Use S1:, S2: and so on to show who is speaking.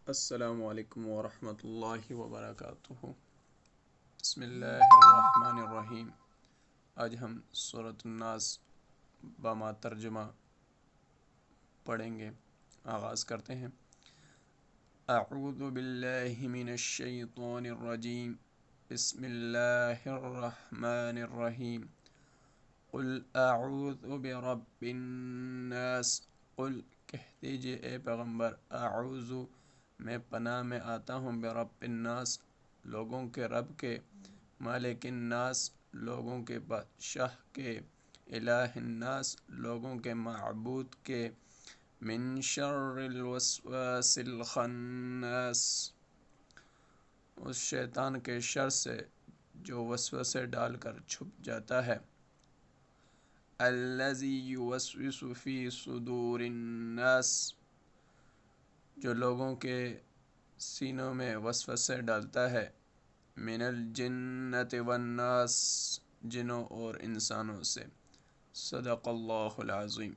S1: السلام علیکم ورحمۃ اللہ وبرکاتہ۔ بسم اللہ الرحمن الرحیم۔ آج ہم سورۃ الناس بما ترجمہ پڑھیں گے۔ آغاز کرتے ہیں۔ اعوذ باللہ من الشیطان الرجیم، بسم اللہ الرحمن الرحیم۔ قل اعوذ برب الناس، قل کہہ دیجئے اے پیغمبر، اعوذ میں پناہ میں آتا ہوں، برب الناس لوگوں کے رب کے، مالک الناس لوگوں کے بادشاہ کے، الہ الناس لوگوں کے معبود کے، من شر الوسواس الخناس اس شیطان کے شر سے جو وسوسے ڈال کر چھپ جاتا ہے، الذی یوسوس فی صدور الناس جو لوگوں کے سینوں میں وسوسے ڈالتا ہے، من الجنۃ والناس جنوں اور انسانوں سے۔ صدق اللہ العظیم۔